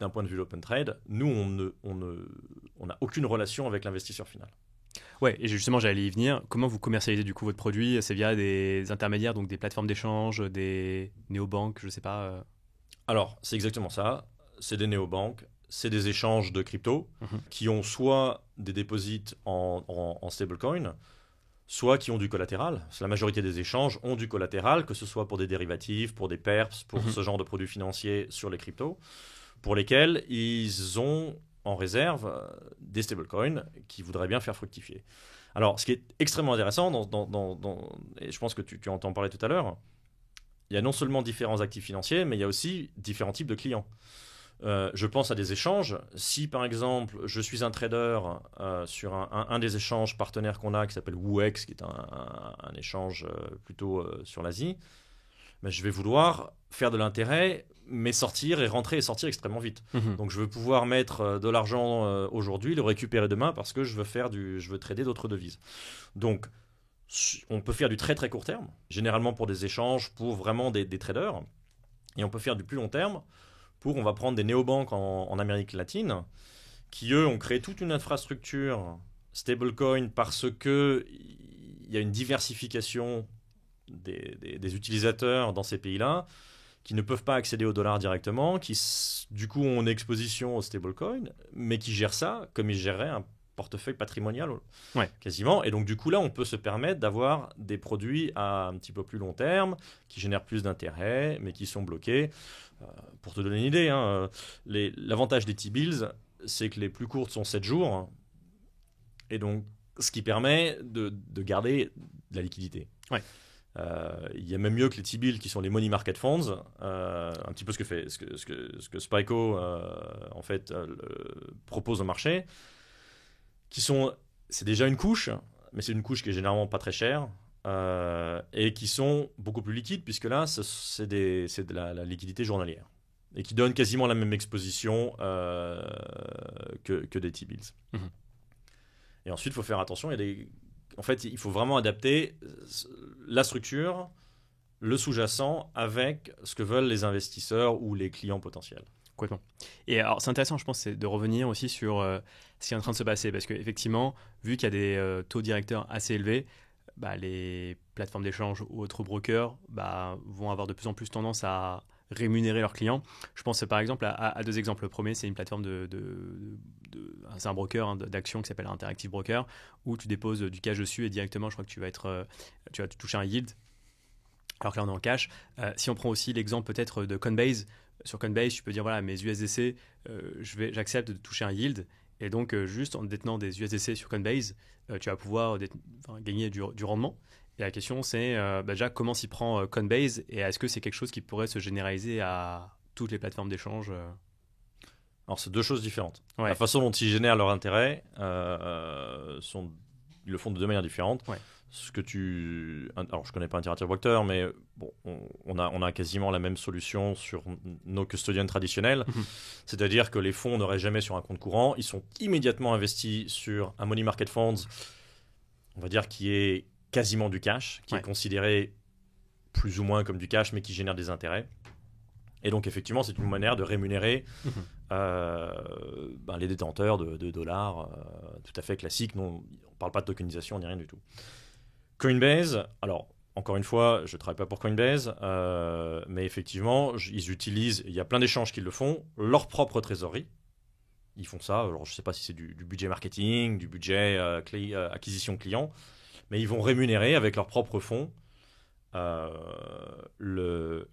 Speaker 1: d'un point de vue d'Open Trade, nous, on n'a aucune relation avec l'investisseur final.
Speaker 2: Ouais, et justement, j'allais y venir. Comment vous commercialisez du coup votre produit? C'est via des intermédiaires, donc des plateformes d'échange, des néobanques, je ne sais pas.
Speaker 1: Alors, c'est exactement ça. C'est des néobanques, c'est des échanges de crypto qui ont soit des déposits en stablecoin, soit qui ont du collatéral. La majorité des échanges ont du collatéral, que ce soit pour des dérivatifs, pour des perps, pour ce genre de produits financiers sur les cryptos, pour lesquels ils ont en réserve des stablecoins qui voudraient bien faire fructifier. Alors, ce qui est extrêmement intéressant, et je pense que tu entends parler tout à l'heure, il y a non seulement différents actifs financiers, mais il y a aussi différents types de clients. Je pense à des échanges. Si, par exemple, je suis un trader sur un des échanges partenaires qu'on a, qui s'appelle Wooex, qui est un échange plutôt sur l'Asie, ben, je vais vouloir faire de l'intérêt, mais sortir et rentrer et sortir extrêmement vite. Donc, je veux pouvoir mettre de l'argent aujourd'hui, le récupérer demain, parce que je veux trader d'autres devises. Donc, on peut faire du très très court terme, généralement pour des échanges, pour vraiment des traders, et on peut faire du plus long terme, on va prendre des néobanques en Amérique latine, qui eux ont créé toute une infrastructure stablecoin parce que y a une diversification des utilisateurs dans ces pays-là qui ne peuvent pas accéder au dollar directement, qui du coup ont une exposition au stablecoin, mais qui gèrent ça comme ils géreraient un portefeuille patrimonial quasiment. Et donc du coup là, on peut se permettre d'avoir des produits à un petit peu plus long terme, qui génèrent plus d'intérêt, mais qui sont bloqués. Pour te donner une idée, l'avantage des T-bills, c'est que les plus courtes sont 7 jours, et donc ce qui permet de garder de la liquidité.
Speaker 2: Ouais.
Speaker 1: Il y a même mieux que les T-bills qui sont les money market funds, un petit peu ce que Spyco en fait propose au marché, c'est déjà une couche, mais c'est une couche qui est généralement pas très chère et qui sont beaucoup plus liquides puisque là c'est de la liquidité journalière et qui donne quasiment la même exposition que des T-bills.
Speaker 2: Mm-hmm.
Speaker 1: Et ensuite, il faut faire attention. En fait, il faut vraiment adapter la structure, le sous-jacent, avec ce que veulent les investisseurs ou les clients potentiels.
Speaker 2: Complètement. Et alors, c'est intéressant, je pense, c'est de revenir aussi sur ce qui est en train de se passer. Parce qu'effectivement, vu qu'il y a des taux directeurs assez élevés, les plateformes d'échange ou autres brokers vont avoir de plus en plus tendance à rémunérer leurs clients. Je pense par exemple à 2 exemples. Le premier, c'est une plateforme c'est un broker d'actions qui s'appelle Interactive Broker, où tu déposes du cash dessus et directement, je crois que tu vas toucher un yield. Alors que là, on est en cash. Si on prend aussi l'exemple peut-être de Coinbase, sur Coinbase, tu peux dire voilà, mes USDC, j'accepte de toucher un yield. Et donc, juste en détenant des USDC sur Coinbase, tu vas pouvoir gagner du rendement. Et la question, c'est déjà comment s'y prend Coinbase et est-ce que c'est quelque chose qui pourrait se généraliser à toutes les plateformes d'échange
Speaker 1: Alors, c'est 2 choses différentes.
Speaker 2: Ouais.
Speaker 1: La façon dont ils génèrent leur intérêt, ils le font de 2 manières différentes.
Speaker 2: Ouais.
Speaker 1: Alors, je connais pas Interactive Broker, mais bon, on a quasiment la même solution sur nos custodians traditionnels. C'est-à-dire que les fonds n'auraient jamais sur un compte courant. Ils sont immédiatement investis sur un money market funds, on va dire, qui est quasiment du cash, qui est considéré plus ou moins comme du cash, mais qui génère des intérêts. Et donc, effectivement, c'est une manière de rémunérer les détenteurs de dollars tout à fait classiques. On ne parle pas de tokenisation ni rien du tout. Coinbase, alors, encore une fois, je ne travaille pas pour Coinbase, mais effectivement, ils utilisent, il y a plein d'échanges qui le font, leur propre trésorerie. Ils font ça, alors je ne sais pas si c'est du budget marketing, du budget acquisition client, mais ils vont rémunérer avec leurs propres fonds les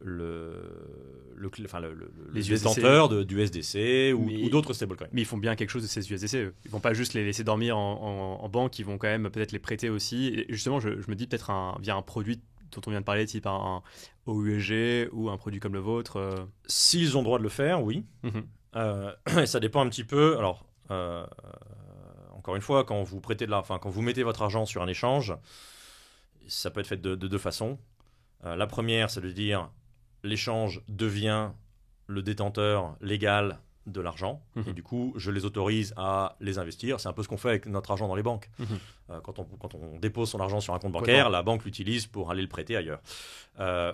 Speaker 1: détenteurs du SDC ou d'autres stablecoins.
Speaker 2: Mais ils font bien quelque chose de ces USDC. Ils ne vont pas juste les laisser dormir en banque, ils vont quand même peut-être les prêter aussi. Et justement, je me dis peut-être via un produit dont on vient de parler, type un OUEG ou un produit comme le vôtre.
Speaker 1: S'ils ont le droit de le faire, oui. Ça dépend un petit peu. Alors, encore une fois, quand vous quand vous mettez votre argent sur un échange, ça peut être fait de 2 façons. La première, c'est de dire l'échange devient le détenteur légal de l'argent et du coup, je les autorise à les investir. C'est un peu ce qu'on fait avec notre argent dans les banques. Quand on dépose son argent sur un compte bancaire, la banque l'utilise pour aller le prêter ailleurs.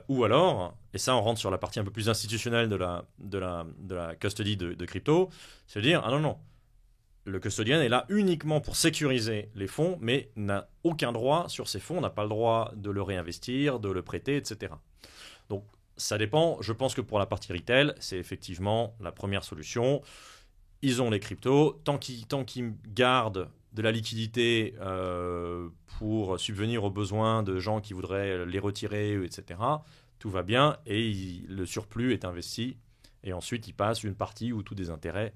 Speaker 1: Ou alors, et ça, on rentre sur la partie un peu plus institutionnelle de la custody de crypto, c'est de dire ah non. Le custodian est là uniquement pour sécuriser les fonds, mais n'a aucun droit sur ces fonds, n'a pas le droit de le réinvestir, de le prêter, etc. Donc, ça dépend. Je pense que pour la partie retail, c'est effectivement la première solution. Ils ont les cryptos. Tant qu'ils gardent de la liquidité pour subvenir aux besoins de gens qui voudraient les retirer, etc., tout va bien et le surplus est investi. Et ensuite, ils passent une partie ou tous des intérêts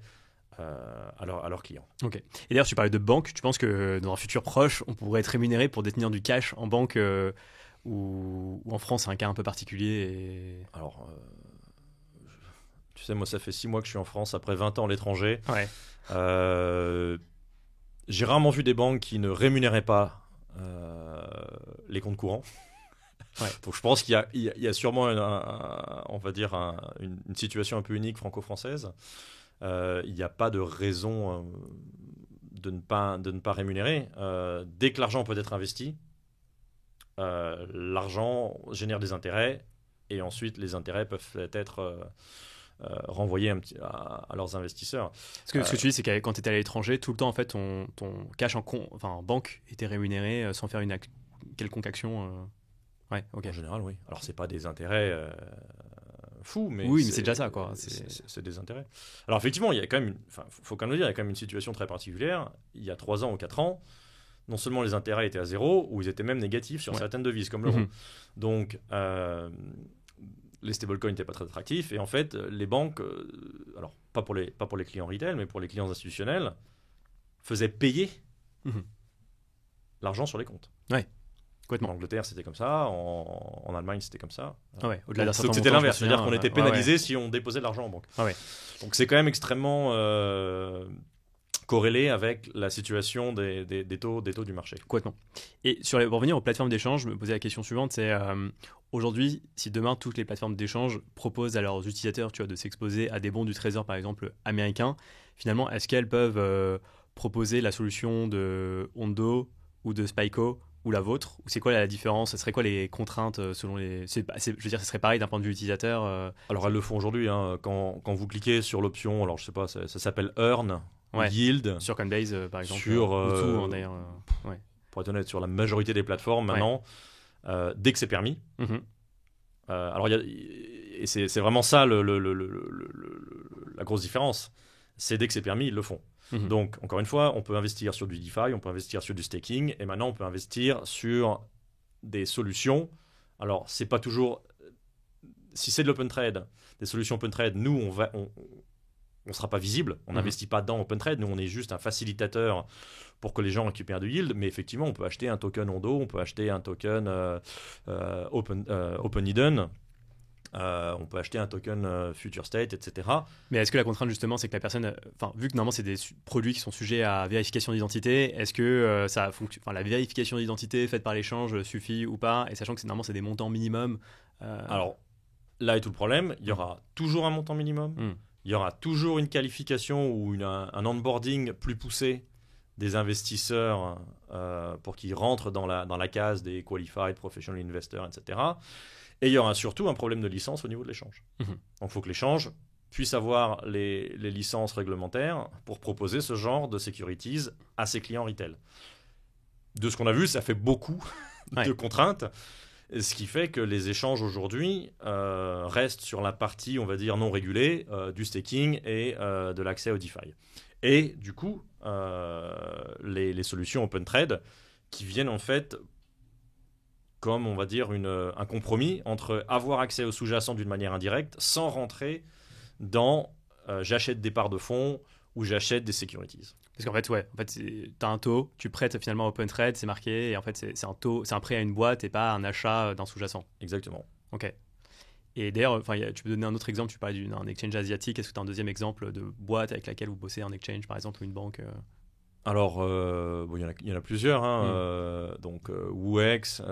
Speaker 1: à leurs clients.
Speaker 2: Ok. Et d'ailleurs, tu parlais de banque. Tu penses que dans un futur proche, on pourrait être rémunéré pour détenir du cash en banque ou en France, c'est un cas un peu particulier
Speaker 1: Alors, tu sais, moi, ça fait 6 mois que je suis en France, après 20 ans à l'étranger.
Speaker 2: Ouais.
Speaker 1: J'ai rarement vu des banques qui ne rémunéraient pas les comptes courants.
Speaker 2: Ouais.
Speaker 1: Donc, je pense qu'il y a sûrement on va dire une situation un peu unique franco-française. Il n'y a pas de raison de ne pas rémunérer. Dès que l'argent peut être investi, l'argent génère des intérêts et ensuite les intérêts peuvent être renvoyés à leurs investisseurs.
Speaker 2: Ce que tu dis, c'est que quand tu étais à l'étranger, tout le temps, en fait, ton cash en banque était rémunéré sans faire quelconque action. Ouais, ok.
Speaker 1: En général, oui. Alors, c'est pas des intérêts fous, mais
Speaker 2: oui, mais c'est déjà ça, quoi.
Speaker 1: C'est des intérêts. Alors, effectivement, il y a quand même, faut quand même le dire, il y a quand même une situation très particulière. Il y a 3 ans ou 4 ans, non seulement les intérêts étaient à zéro, ou ils étaient même négatifs sur certaines devises, comme l'euro. Donc, les stablecoins n'étaient pas très attractifs, et en fait, les banques, alors pas pour les clients retail, mais pour les clients institutionnels, faisaient payer l'argent sur les comptes.
Speaker 2: Ouais.
Speaker 1: En Angleterre, c'était comme ça. En Allemagne, c'était comme ça.
Speaker 2: Ouais, au-delà d'un certain montant,
Speaker 1: c'était l'inverse. C'est-à-dire qu'on était pénalisé si on déposait de l'argent en banque.
Speaker 2: Ouais.
Speaker 1: Donc, c'est quand même extrêmement corrélé avec la situation des taux du marché.
Speaker 2: Complètement. Et pour revenir aux plateformes d'échange, je me posais la question suivante, c'est aujourd'hui, si demain, toutes les plateformes d'échange proposent à leurs utilisateurs, tu vois, de s'exposer à des bons du Trésor, par exemple, américains, finalement, est-ce qu'elles peuvent proposer la solution de Ondo ou de Spyco ou la vôtre, ou c'est quoi la différence? Ce serait quoi les contraintes selon les... je veux dire, ce serait pareil d'un point de vue utilisateur
Speaker 1: Alors, elles le font aujourd'hui. Hein, quand vous cliquez sur l'option, alors je sais pas, ça s'appelle Earn, Yield.
Speaker 2: Sur Coinbase, par exemple.
Speaker 1: Sur...
Speaker 2: tout, d'ailleurs.
Speaker 1: Pour être honnête, sur la majorité des plateformes, maintenant, dès que c'est permis. Alors, et c'est vraiment ça la grosse différence. C'est dès que c'est permis, ils le font. Donc, encore une fois, on peut investir sur du DeFi, on peut investir sur du staking, et maintenant, on peut investir sur des solutions. Alors, c'est pas toujours... Si c'est de l'open trade, des solutions open trade, nous, on sera pas visible. On n'investit pas dans open trade. Nous, on est juste un facilitateur pour que les gens récupèrent du yield. Mais effectivement, on peut acheter un token Ondo, on peut acheter un token Open Hidden. On peut acheter un token Future State, etc.
Speaker 2: Mais est-ce que la contrainte justement, c'est que la personne, vu que normalement c'est des produits qui sont sujets à vérification d'identité, est-ce que la vérification d'identité faite par l'échange suffit ou pas? Et sachant que normalement c'est des montants minimum.
Speaker 1: Alors là est tout le problème. Il y aura toujours un montant minimum. Il y aura toujours une qualification ou un onboarding plus poussé des investisseurs pour qu'ils rentrent dans la case des qualified professional investors, etc. Et il y aura surtout un problème de licence au niveau de l'échange. Donc, il faut que l'échange puisse avoir les licences réglementaires pour proposer ce genre de securities à ses clients retail. De ce qu'on a vu, ça fait beaucoup de contraintes, ce qui fait que les échanges aujourd'hui restent sur la partie, on va dire, non régulée du staking et de l'accès au DeFi. Et du coup, les solutions open trade qui viennent en fait comme, on va dire, un compromis entre avoir accès au sous-jacent d'une manière indirecte sans rentrer dans j'achète des parts de fonds ou j'achète des securities.
Speaker 2: Parce qu'en fait, tu as un taux, tu prêtes finalement open trade, c'est marqué, et en fait, c'est un taux, c'est un prêt à une boîte et pas un achat d'un sous-jacent.
Speaker 1: Exactement.
Speaker 2: Ok. Et d'ailleurs, tu peux donner un autre exemple, tu parlais d'un exchange asiatique, est-ce que tu as un deuxième exemple de boîte avec laquelle vous bossez en exchange, par exemple, ou une banque
Speaker 1: Alors, il y en a plusieurs. Donc, Wuex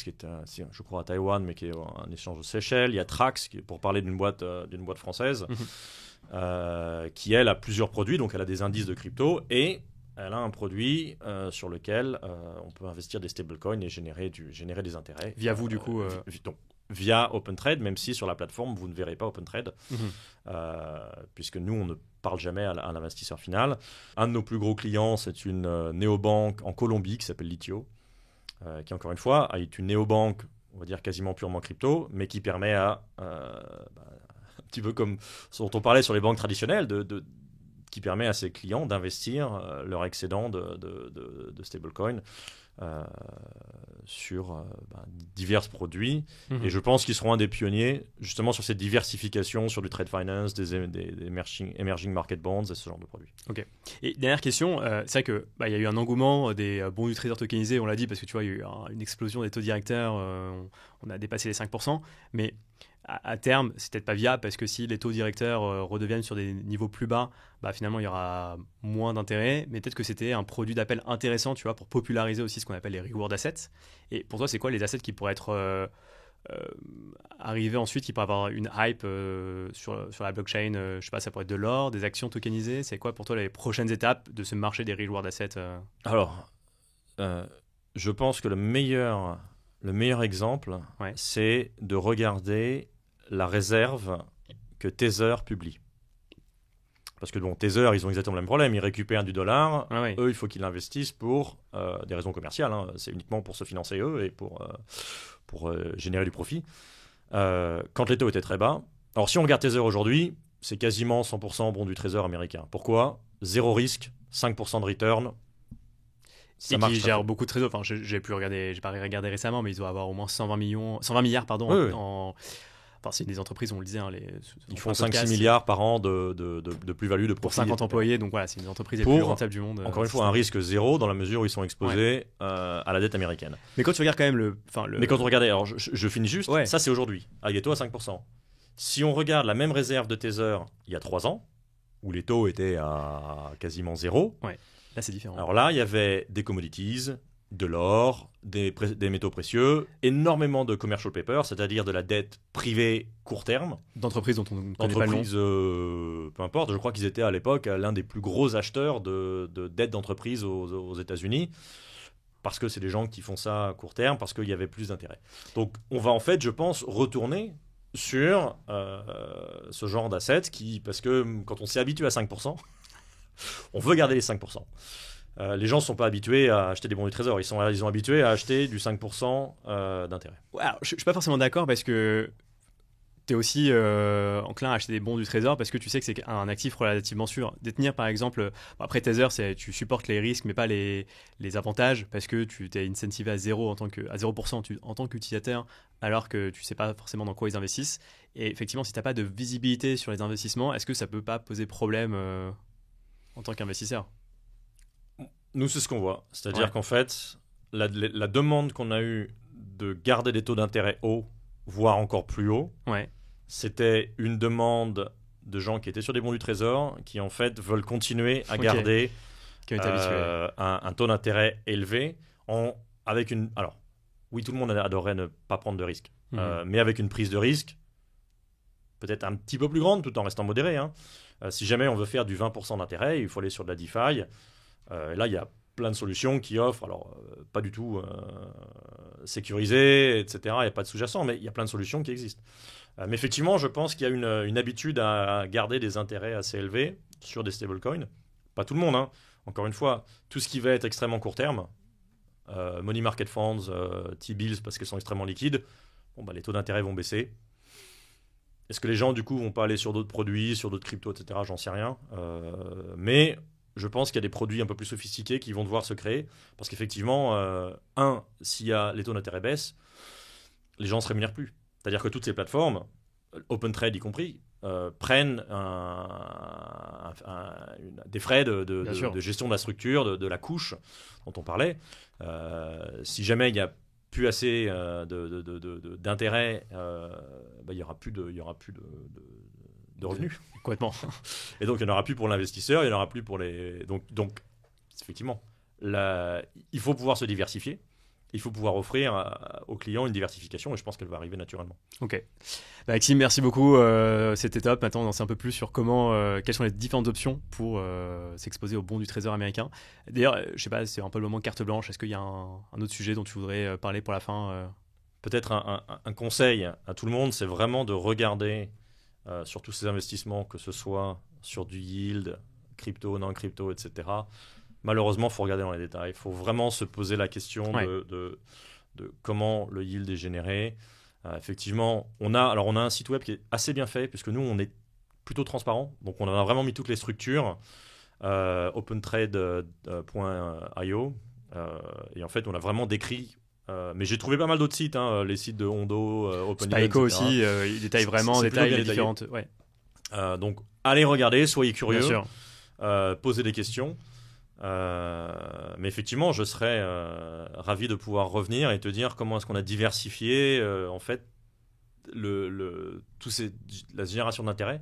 Speaker 1: qui est, je crois, à Taïwan, mais qui est un échange aux Seychelles. Il y a Trax, pour parler d'une boîte française, qui, elle, a plusieurs produits. Donc, elle a des indices de crypto et elle a un produit sur lequel on peut investir des stablecoins et générer des intérêts.
Speaker 2: Via vous, du coup
Speaker 1: donc, via OpenTrade, même si sur la plateforme, vous ne verrez pas OpenTrade, puisque nous, on ne parle jamais à l'investisseur final. Un de nos plus gros clients, c'est une néobanque en Colombie qui s'appelle Litio, qui, encore une fois, est une néobanque, on va dire quasiment purement crypto, mais qui permet un petit peu comme ce dont on parlait sur les banques traditionnelles, qui permet à ses clients d'investir leur excédent de stablecoin sur divers produits. Et je pense qu'ils seront un des pionniers justement sur cette diversification sur du trade finance, des emerging market bonds et ce genre de produits.
Speaker 2: Ok. Et dernière question, c'est vrai qu'il y a eu un engouement des bons du Trésor tokenisés, on l'a dit, parce que tu vois, il y a eu une explosion des taux directeurs, on a dépassé les 5%, mais à terme, c'est peut-être pas viable parce que si les taux directeurs redeviennent sur des niveaux plus bas, finalement il y aura moins d'intérêt. Mais peut-être que c'était un produit d'appel intéressant, tu vois, pour populariser aussi ce qu'on appelle les reward assets. Et pour toi, c'est quoi les assets qui pourraient être arrivés ensuite, qui pourraient avoir une hype sur la blockchain je sais pas, ça pourrait être de l'or, des actions tokenisées. C'est quoi pour toi les prochaines étapes de ce marché des reward assets
Speaker 1: Alors, je pense que le meilleur exemple, c'est de regarder la réserve que Tether publie. Parce que bon, Tether, ils ont exactement le même problème. Ils récupèrent du dollar.
Speaker 2: Ah ouais.
Speaker 1: Eux, il faut qu'ils l'investissent pour des raisons commerciales. C'est uniquement pour se financer eux et pour générer du profit. Quand les taux étaient très bas. Alors, si on regarde Tether aujourd'hui, c'est quasiment 100% bon du trésor américain. Pourquoi ? Zéro risque, 5% de return.
Speaker 2: Ça marche. Qui gère beaucoup de trésors. Enfin, j'ai pas regardé récemment, mais ils doivent avoir au moins 120 milliards, pardon,
Speaker 1: oui.
Speaker 2: Enfin, c'est des entreprises, on le disait.
Speaker 1: Ils font 5-6 milliards par an de plus-value, de profit.
Speaker 2: Pour 50 employés, donc voilà, c'est une des entreprises les plus rentables du monde.
Speaker 1: Encore une fois, un risque zéro dans la mesure où ils sont exposés à la dette américaine.
Speaker 2: Mais quand tu regardes quand même
Speaker 1: Mais quand on regarde, alors je finis juste, ça c'est aujourd'hui, avec des taux à 5%. Si on regarde la même réserve de Tether il y a 3 ans, où les taux étaient à quasiment zéro,
Speaker 2: là c'est différent.
Speaker 1: Alors là, il y avait des commodities, de l'or, des métaux précieux, énormément de commercial paper, c'est-à-dire de la dette privée court terme.
Speaker 2: D'entreprises dont on ne connaît pas le nom.
Speaker 1: Peu importe, je crois qu'ils étaient à l'époque l'un des plus gros acheteurs de dettes d'entreprises aux États-Unis, parce que c'est des gens qui font ça à court terme, parce qu'il y avait plus d'intérêt. Donc on va en fait, je pense, retourner sur ce genre d'assets parce que quand on s'est habitué à 5%, on veut garder les 5%. Les gens ne sont pas habitués à acheter des bons du trésor. Ils sont habitués à acheter du 5% d'intérêt.
Speaker 2: Ouais, je ne suis pas forcément d'accord parce que tu es aussi enclin à acheter des bons du trésor parce que tu sais que c'est un actif relativement sûr. Détenir par exemple, après Tether, tu supportes les risques mais pas les avantages parce que tu t'es incentivé à 0% en tant qu'utilisateur alors que tu ne sais pas forcément dans quoi ils investissent. Et effectivement, si tu n'as pas de visibilité sur les investissements, est-ce que ça ne peut pas poser problème en tant qu'investisseur?
Speaker 1: Nous, c'est ce qu'on voit. C'est-à-dire qu'en fait, la demande qu'on a eue de garder des taux d'intérêt hauts, voire encore plus hauts, c'était une demande de gens qui étaient sur des bons du trésor, qui en fait veulent continuer à garder un taux d'intérêt élevé, avec une... Alors, oui, tout le monde adorerait ne pas prendre de risque, mais avec une prise de risque peut-être un petit peu plus grande, tout en restant modéré. Si jamais on veut faire du 20% d'intérêt, il faut aller sur de la DeFi. Là, il y a plein de solutions qui offrent, alors pas du tout sécurisées, etc. Il n'y a pas de sous-jacent, mais il y a plein de solutions qui existent. Mais effectivement, je pense qu'il y a une habitude à garder des intérêts assez élevés sur des stablecoins. Pas tout le monde, Encore une fois, tout ce qui va être extrêmement court terme, money market funds, T-bills, parce qu'elles sont extrêmement liquides, les taux d'intérêt vont baisser. Est-ce que les gens, du coup, vont pas aller sur d'autres produits, sur d'autres cryptos, etc. J'en sais rien. Mais je pense qu'il y a des produits un peu plus sophistiqués qui vont devoir se créer. Parce qu'effectivement, s'il y a les taux d'intérêt baissent, les gens ne se rémunèrent plus. C'est-à-dire que toutes ces plateformes, Open Trade y compris, prennent des frais de gestion de la structure, de la couche dont on parlait. Si jamais il n'y a plus assez d'intérêt, il n'y aura plus de revenus.
Speaker 2: Complètement.
Speaker 1: Et donc, il n'y en aura plus pour l'investisseur, il n'y en aura plus pour les... Donc effectivement, il faut pouvoir se diversifier. Il faut pouvoir offrir aux clients une diversification et je pense qu'elle va arriver naturellement.
Speaker 2: Ok. Maxime, merci beaucoup. C'était top. Maintenant, on en sait un peu plus sur quelles sont les différentes options pour s'exposer aux bons du trésor américain. D'ailleurs, je ne sais pas, c'est un peu le moment de carte blanche. Est-ce qu'il y a un autre sujet dont tu voudrais parler pour la fin
Speaker 1: Peut-être un conseil à tout le monde, c'est vraiment de regarder sur tous ces investissements, que ce soit sur du yield, crypto, non-crypto, etc. Malheureusement, il faut regarder dans les détails. Il faut vraiment se poser la question de comment le yield est généré. Effectivement, on a un site web qui est assez bien fait, puisque nous, on est plutôt transparent. Donc, on a vraiment mis toutes les structures, opentrade.io. Et en fait, on a vraiment décrit... mais j'ai trouvé pas mal d'autres sites, les sites de Hondo, OpenEco,
Speaker 2: Spyco aussi, il détaille vraiment en détail les différentes...
Speaker 1: donc, allez regarder, soyez curieux,
Speaker 2: bien sûr.
Speaker 1: Posez des questions. Mais effectivement, je serais ravi de pouvoir revenir et te dire comment est-ce qu'on a diversifié en fait la génération d'intérêt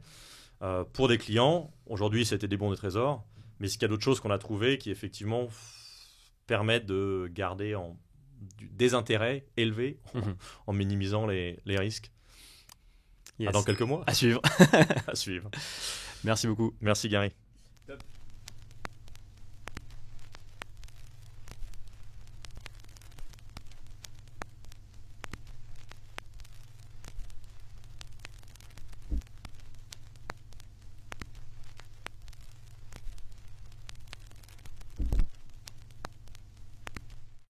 Speaker 1: pour des clients. Aujourd'hui, c'était des bons de trésor, mais est-ce qu'il y a d'autres choses qu'on a trouvées qui effectivement permettent de garder des intérêts élevés en minimisant les risques?
Speaker 2: Yes.
Speaker 1: Dans quelques mois.
Speaker 2: À suivre.
Speaker 1: À suivre.
Speaker 2: Merci beaucoup.
Speaker 1: Merci Gary.